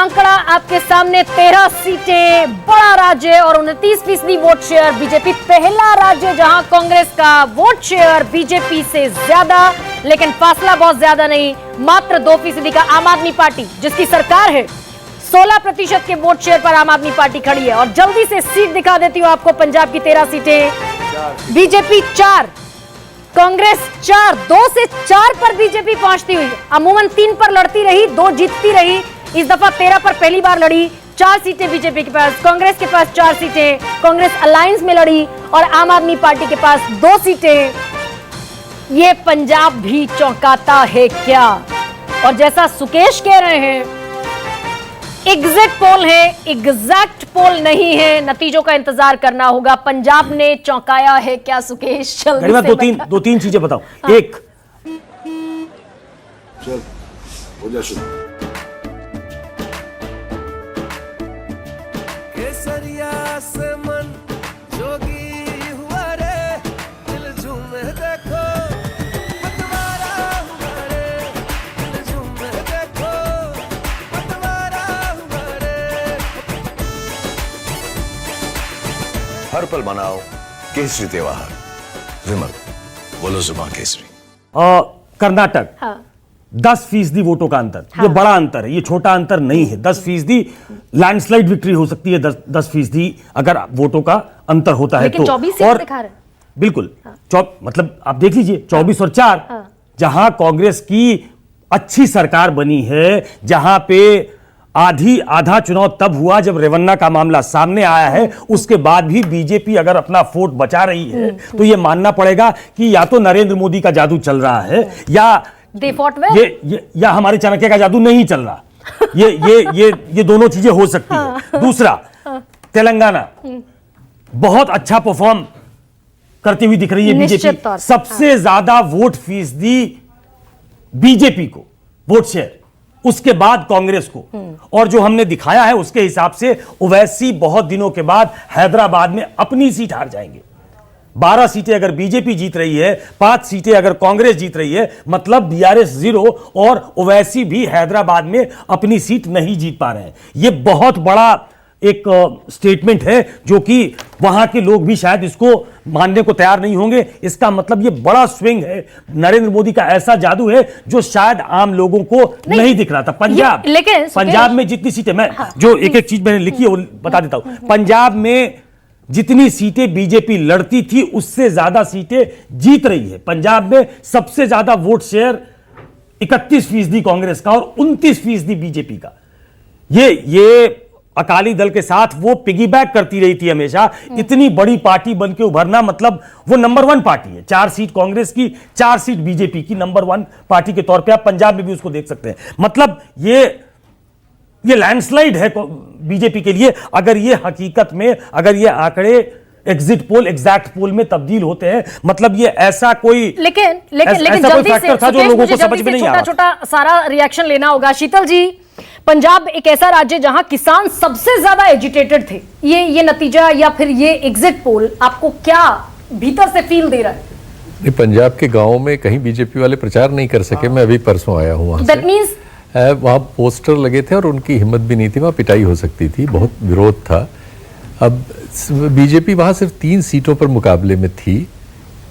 आंकड़ा आपके सामने 13 सीटें, बड़ा राज्य और 29% वोट शेयर। बीजेपी पहला राज्य जहां कांग्रेस का वोट शेयर बीजेपी से ज्यादा, लेकिन फासला बहुत ज्यादा नहीं, मात्र 2% का। आम आदमी पार्टी जिसकी सरकार है, 16% के वोट शेयर पर आम आदमी पार्टी खड़ी है। और जल्दी से सीट दिखा देती हूं आपको। पंजाब की 13 सीटें, बीजेपी 4, कांग्रेस 4, 2 से 4 पर बीजेपी पहुंचती हुई। अमूमन 3 पर लड़ती रही, 2 जीतती रही। इस दफा 13 पर पहली बार लड़ी। 4 सीटें बीजेपी के पास, कांग्रेस के पास 4 सीटें, कांग्रेस अलायंस में लड़ी, और आम आदमी पार्टी के पास 2 सीटें। ये पंजाब भी चौंकाता है क्या? और जैसा सुकेश कह रहे हैं, एग्जिट पोल है, एग्जैक्ट पोल नहीं है। नतीजों का इंतजार करना होगा। पंजाब ने चौंकाया है क्या सुकेश? दो तीन चीजें बताओ। हाँ। एक, चल हो जा शुरू। केसरिया से मन जोगी हुआ रे, दिल झूमे देखो पतवारा हुआ रे, दिल झूमे देखो पतवारा हुआ रे। हर पल मनाओ केसरी त्योहार। विमल बोलो जुबान केसरी। कर्नाटक, हाँ। 10% वोटों का अंतर। हाँ। ये बड़ा अंतर है, ये छोटा अंतर नहीं है। 10% लैंडस्लाइड विक्ट्री हो सकती है। 10% अगर वोटों का अंतर होता है तो। 24 और दिखा रहे। बिल्कुल, हाँ। मतलब आप देख लीजिए 24 और 4, हाँ। जहां कांग्रेस की अच्छी सरकार बनी है, जहां पे आधा चुनाव तब हुआ जब रेवन्ना का मामला सामने आया है। उसके बाद भी बीजेपी अगर अपना वोट बचा रही है तो यह मानना पड़ेगा कि या तो नरेंद्र मोदी का जादू चल रहा है, या या हमारे चाणक्य का जादू नहीं चल रहा। ये दोनों चीजें हो सकती है। दूसरा, तेलंगाना बहुत अच्छा परफॉर्म करती हुई दिख रही है बीजेपी। सबसे ज्यादा वोट फीसदी बीजेपी को, वोट शेयर, उसके बाद कांग्रेस को। और जो हमने दिखाया है उसके हिसाब से ओवैसी बहुत दिनों के बाद हैदराबाद में अपनी सीट हार जाएंगे। 12 सीटें अगर बीजेपी जीत रही है, 5 सीटें अगर कांग्रेस जीत रही है, मतलब बीआरएस 0 और ओवैसी भी हैदराबाद में अपनी सीट नहीं जीत पा रहे हैं। यह बहुत बड़ा एक स्टेटमेंट है जो कि वहां के लोग भी शायद इसको मानने को तैयार नहीं होंगे। इसका मतलब यह बड़ा स्विंग है। नरेंद्र मोदी का ऐसा जादू है जो शायद आम लोगों को नहीं दिख रहा था। पंजाब में जितनी सीटें, मैं जो एक एक चीज मैंने लिखी है वो बता देता हूं। पंजाब में जितनी सीटें बीजेपी लड़ती थी उससे ज्यादा सीटें जीत रही है। पंजाब में सबसे ज्यादा वोट शेयर 31% कांग्रेस का और 29% बीजेपी का। ये अकाली दल के साथ वो पिगीबैक करती रही थी हमेशा। इतनी बड़ी पार्टी बन के उभरना, मतलब वो नंबर 1 पार्टी है। 4 सीट कांग्रेस की, 4 सीट बीजेपी की, नंबर 1 पार्टी के तौर पे आप पंजाब में भी उसको देख सकते हैं। मतलब ये लैंडस्लाइड है बीजेपी के लिए। अगर ये हकीकत में, अगर ये आंकड़े एग्जिट पोल एग्जैक्ट पोल में तब्दील होते हैं, मतलब ये ऐसा कोई लेकिन जल्दी से था जो लोगों को समझ में नहीं आ रहा। छोटा सारा रिएक्शन लेना होगा। शीतल जी, पंजाब एक ऐसा राज्य जहां किसान सबसे ज्यादा एजिटेटेड थे। ये नतीजा या फिर ये एग्जिट पोल आपको क्या भीतर से फील दे रहा है? पंजाब के गांवों में कहीं बीजेपी वाले प्रचार नहीं कर सके। मैं अभी परसों आया हूं वहां से। वहां पोस्टर लगे थे और उनकी हिम्मत भी नहीं थी, वहां पिटाई हो सकती थी, बहुत विरोध था। अब बीजेपी वहां सिर्फ 3 सीटों पर मुकाबले में थी।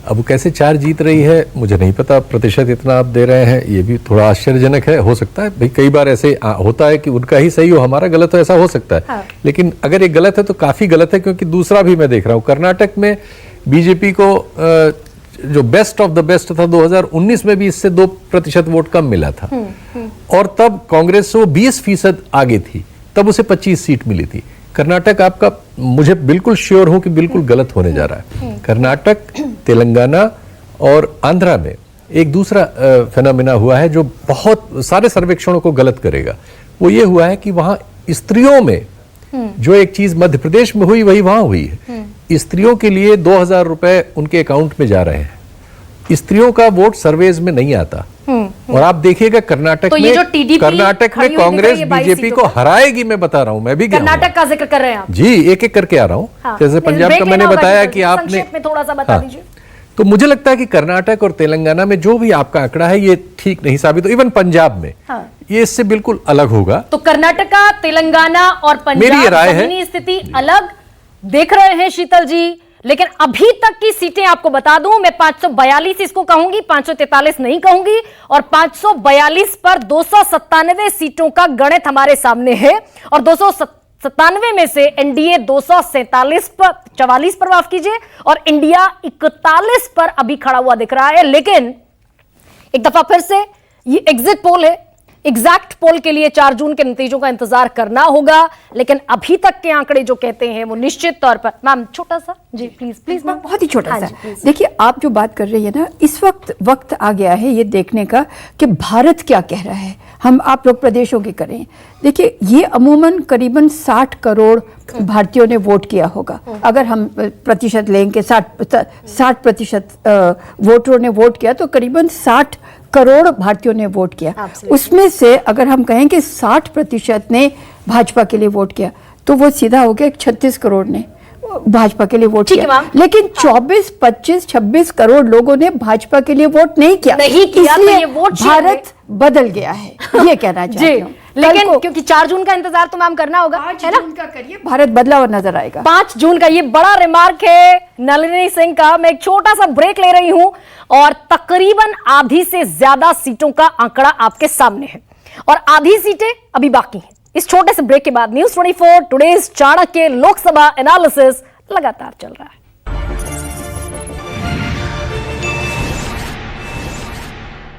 अब वो कैसे 4 जीत रही है मुझे नहीं पता। प्रतिशत इतना आप दे रहे हैं ये भी थोड़ा आश्चर्यजनक है। हो सकता है भाई, कई बार ऐसे होता है कि उनका ही सही हो, हमारा गलत हो, ऐसा हो सकता है। हाँ। लेकिन अगर ये गलत है तो काफी गलत है, क्योंकि दूसरा भी मैं देख रहा हूँ। कर्नाटक में बीजेपी को जो बेस्ट ऑफ द बेस्ट था 2019 में भी इससे 2% वोट कम मिला था। और तब कांग्रेस से वो 20% आगे थी, तब उसे 25 सीट मिली थी। कर्नाटक आपका, मुझे बिल्कुल श्योर हूं कि बिल्कुल गलत होने जा रहा है। कर्नाटक, तेलंगाना और आंध्रा में एक दूसरा फेनोमेना हुआ है जो बहुत सारे सर्वेक्षणों को गलत करेगा। वो ये हुआ है कि वहां स्त्रियों में जो एक चीज मध्य प्रदेश में हुई वही वहां हुई है। स्त्रियों के लिए 2000 रुपए उनके अकाउंट में जा रहे हैं। स्त्रियों का वोट सर्वेज में नहीं आता। और आप देखिएगा कर्नाटक में, कांग्रेस बीजेपी को हराएगी। मैं बता रहा हूं, मैं भी कर्नाटक का जिक्र कर रहे हैं आप। जी, एक एक करके आ रहा हूं। हाँ। जैसे पंजाब का मैंने बताया कि आपने में थोड़ा सा बता दीजिए। तो मुझे लगता है कि कर्नाटक और तेलंगाना में जो भी आपका आंकड़ा है ये ठीक नहीं साबित हो, इवन पंजाब में ये इससे बिल्कुल अलग होगा। तो कर्नाटका, तेलंगाना और पंजाब जमीनी स्थिति अलग देख रहे हैं शीतल जी, लेकिन अभी तक की सीटें आपको बता दूं, मैं 542 इसको कहूंगी, 543 नहीं कहूंगी, और 542 पर 297 सीटों का गणित हमारे सामने है, और 297 में से एनडीए 244 पर माफ कीजिए, और इंडिया 41 पर अभी खड़ा हुआ दिख रहा है। लेकिन एक दफा फिर से ये एग्जिट पोल है, एग्जैक्ट पोल के लिए 4 जून के नतीजों का इंतजार करना होगा, लेकिन अभी तक के आंकड़े जो कहते हैं वो निश्चित तौर पर। मैम छोटा सा जी प्लीज मैम, बहुत ही छोटा सा। देखिए आप जो बात कर रही है ना, इस वक्त आ गया है ये देखने का कि भारत क्या कह रहा है। हम आप लोग प्रदेशों की करें, देखिए ये अमूमन करीबन 60 करोड़ भारतीयों ने वोट किया होगा। अगर हम प्रतिशत लेंगे 60% वोटरों ने वोट किया तो करीबन 60 करोड़ भारतीयों ने वोट किया। उसमें से अगर हम कहें कि 60% ने भाजपा के लिए वोट किया तो वो सीधा हो गया 36 करोड़ ने भाजपा के लिए वोट किया। लेकिन 24, 25, 26 करोड़ लोगों ने भाजपा के लिए वोट नहीं किया, इसलिए तो ये वोट भारत बदल गया है, ये कहना चाहती हूँ। लेकिन क्योंकि 4 जून का इंतजार तो मैम करना होगा, 5 जून का करिए, भारत बदला हुआ नजर आएगा। 5 जून का ये बड़ा रिमार्क है नलिनी सिंह का। मैं एक छोटा सा ब्रेक ले रही हूं और तकरीबन आधी से ज्यादा सीटों का आंकड़ा आपके सामने है और आधी सीटें अभी बाकी हैं। इस छोटे से ब्रेक के बाद news 24 today's Chanakya Lok Sabha analysis लगातार चल रहा है।